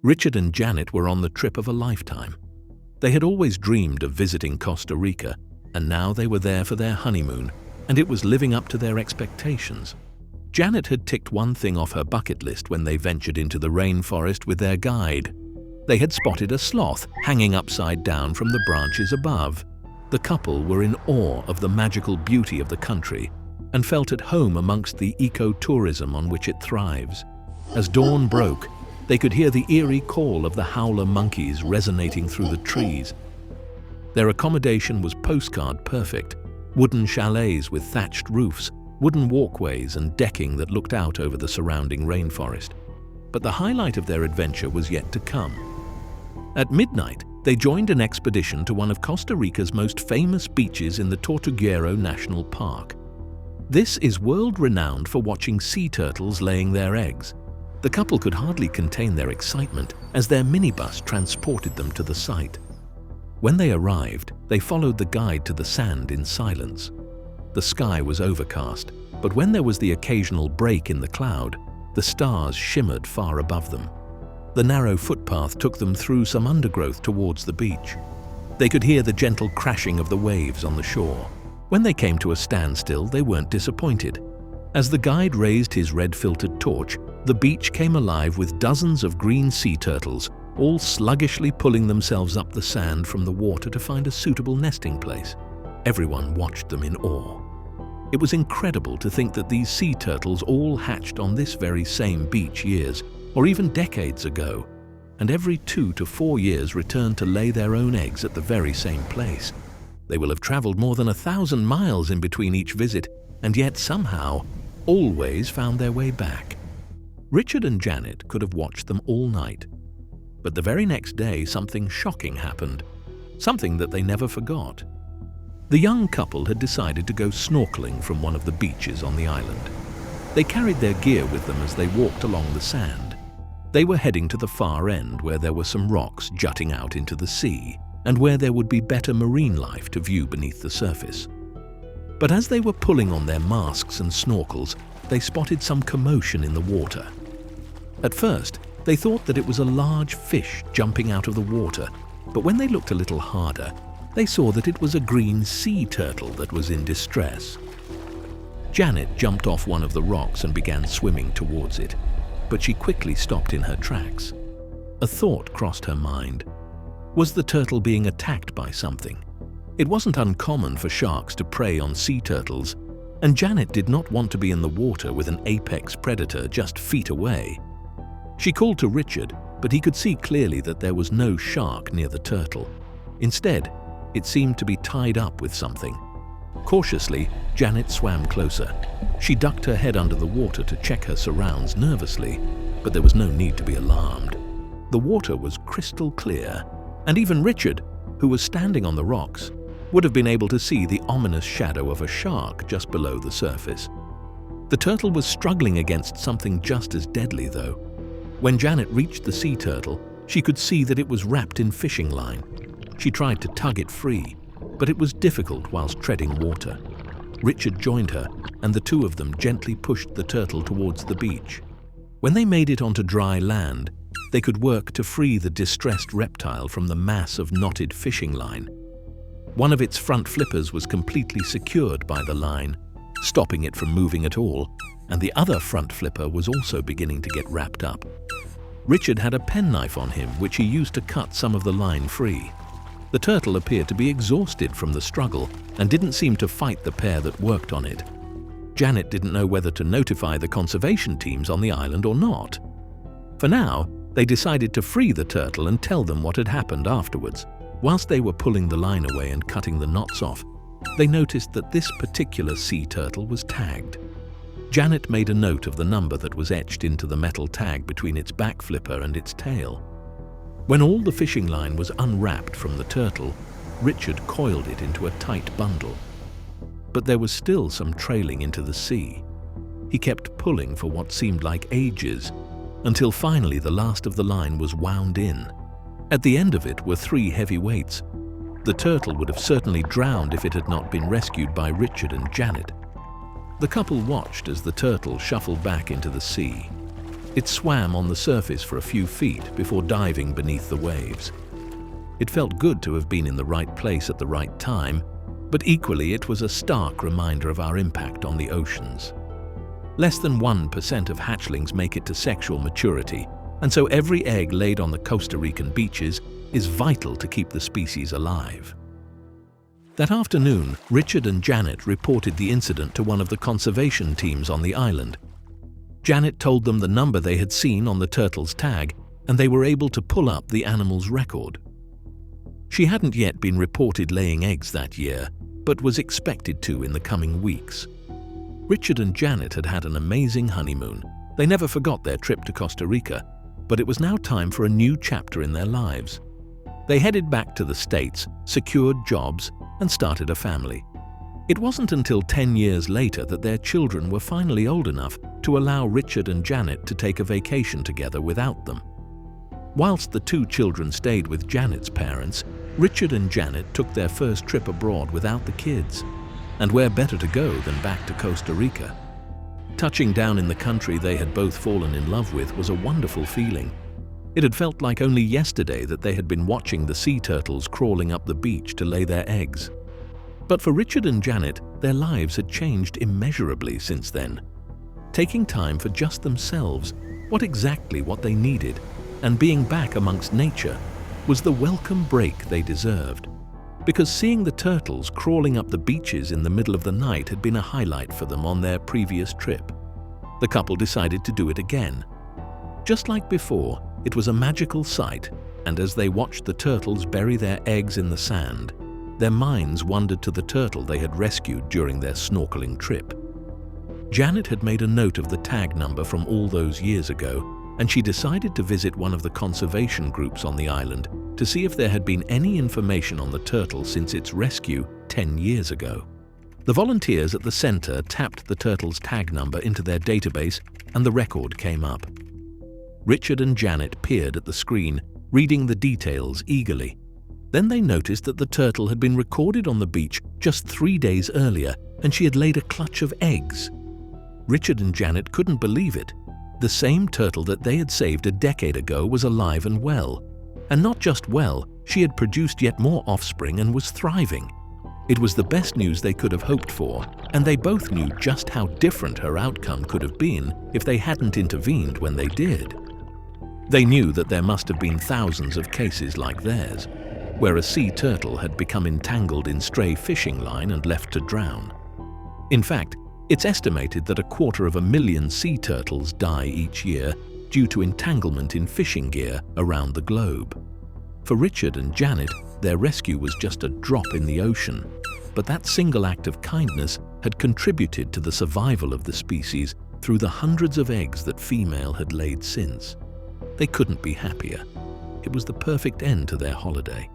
Richard and Janet were on the trip of a lifetime. They had always dreamed of visiting Costa Rica, and now they were there for their honeymoon, and it was living up to their expectations. Janet had ticked one thing off her bucket list when they ventured into the rainforest with their guide. They had spotted a sloth hanging upside down from the branches above. The couple were in awe of the magical beauty of the country and felt at home amongst the eco-tourism on which it thrives. As dawn broke, they could hear the eerie call of the howler monkeys resonating through the trees. Their accommodation was postcard perfect: wooden chalets with thatched roofs, wooden walkways and decking that looked out over the surrounding rainforest. But the highlight of their adventure was yet to come. At midnight, they joined an expedition to one of Costa Rica's most famous beaches in the Tortuguero National Park. This is world-renowned for watching sea turtles laying their eggs. The couple could hardly contain their excitement as their minibus transported them to the site. When they arrived, they followed the guide to the sand in silence. The sky was overcast, but when there was the occasional break in the cloud, the stars shimmered far above them. The narrow footpath took them through some undergrowth towards the beach. They could hear the gentle crashing of the waves on the shore. When they came to a standstill, they weren't disappointed. As the guide raised his red-filtered torch, the beach came alive with dozens of green sea turtles, all sluggishly pulling themselves up the sand from the water to find a suitable nesting place. Everyone watched them in awe. It was incredible to think that these sea turtles all hatched on this very same beach years, or even decades ago, and every 2 to 4 years returned to lay their own eggs at the very same place. They will have traveled more than 1,000 miles in between each visit, and yet somehow always found their way back. Richard and Janet could have watched them all night. But the very next day, something shocking happened, something that they never forgot. The young couple had decided to go snorkeling from one of the beaches on the island. They carried their gear with them as they walked along the sand. They were heading to the far end where there were some rocks jutting out into the sea, and where there would be better marine life to view beneath the surface. But as they were pulling on their masks and snorkels, they spotted some commotion in the water. At first, they thought that it was a large fish jumping out of the water, but when they looked a little harder, they saw that it was a green sea turtle that was in distress. Janet jumped off one of the rocks and began swimming towards it, but she quickly stopped in her tracks. A thought crossed her mind. Was the turtle being attacked by something? It wasn't uncommon for sharks to prey on sea turtles, and Janet did not want to be in the water with an apex predator just feet away. She called to Richard, but he could see clearly that there was no shark near the turtle. Instead, it seemed to be tied up with something. Cautiously, Janet swam closer. She ducked her head under the water to check her surrounds nervously, but there was no need to be alarmed. The water was crystal clear, and even Richard, who was standing on the rocks, would have been able to see the ominous shadow of a shark just below the surface. The turtle was struggling against something just as deadly, though. When Janet reached the sea turtle, she could see that it was wrapped in fishing line. She tried to tug it free, but it was difficult whilst treading water. Richard joined her, and the two of them gently pushed the turtle towards the beach. When they made it onto dry land, they could work to free the distressed reptile from the mass of knotted fishing line. One of its front flippers was completely secured by the line, stopping it from moving at all, and the other front flipper was also beginning to get wrapped up. Richard had a penknife on him, which he used to cut some of the line free. The turtle appeared to be exhausted from the struggle and didn't seem to fight the pair that worked on it. Janet didn't know whether to notify the conservation teams on the island or not. For now, they decided to free the turtle and tell them what had happened afterwards. Whilst they were pulling the line away and cutting the knots off, they noticed that this particular sea turtle was tagged. Janet made a note of the number that was etched into the metal tag between its back flipper and its tail. When all the fishing line was unwrapped from the turtle, Richard coiled it into a tight bundle. But there was still some trailing into the sea. He kept pulling for what seemed like ages, until finally the last of the line was wound in. At the end of it were 3 heavy weights. The turtle would have certainly drowned if it had not been rescued by Richard and Janet. The couple watched as the turtle shuffled back into the sea. It swam on the surface for a few feet before diving beneath the waves. It felt good to have been in the right place at the right time, but equally it was a stark reminder of our impact on the oceans. Less than 1% of hatchlings make it to sexual maturity, and so every egg laid on the Costa Rican beaches is vital to keep the species alive. That afternoon, Richard and Janet reported the incident to one of the conservation teams on the island. Janet told them the number they had seen on the turtle's tag, and they were able to pull up the animal's record. She hadn't yet been reported laying eggs that year, but was expected to in the coming weeks. Richard and Janet had had an amazing honeymoon. They never forgot their trip to Costa Rica, but it was now time for a new chapter in their lives. They headed back to the States, secured jobs, and started a family. It wasn't until 10 years later that their children were finally old enough to allow Richard and Janet to take a vacation together without them. Whilst the two children stayed with Janet's parents, Richard and Janet took their first trip abroad without the kids. And where better to go than back to Costa Rica? Touching down in the country they had both fallen in love with was a wonderful feeling. It had felt like only yesterday that they had been watching the sea turtles crawling up the beach to lay their eggs. But for Richard and Janet, their lives had changed immeasurably since then. Taking time for just themselves, what they needed, and being back amongst nature was the welcome break they deserved. Because seeing the turtles crawling up the beaches in the middle of the night had been a highlight for them on their previous trip. The couple decided to do it again. Just like before, it was a magical sight, and as they watched the turtles bury their eggs in the sand, their minds wandered to the turtle they had rescued during their snorkeling trip. Janet had made a note of the tag number from all those years ago, and she decided to visit one of the conservation groups on the island to see if there had been any information on the turtle since its rescue 10 years ago. The volunteers at the center tapped the turtle's tag number into their database, and the record came up. Richard and Janet peered at the screen, reading the details eagerly. Then they noticed that the turtle had been recorded on the beach just 3 days earlier, and she had laid a clutch of eggs. Richard and Janet couldn't believe it. The same turtle that they had saved a decade ago was alive and well. And not just well, she had produced yet more offspring and was thriving. It was the best news they could have hoped for, and they both knew just how different her outcome could have been if they hadn't intervened when they did. They knew that there must have been thousands of cases like theirs, where a sea turtle had become entangled in stray fishing line and left to drown. In fact, it's estimated that 250,000 sea turtles die each year due to entanglement in fishing gear around the globe. For Richard and Janet, their rescue was just a drop in the ocean, but that single act of kindness had contributed to the survival of the species through the hundreds of eggs that female had laid since. They couldn't be happier. It was the perfect end to their holiday.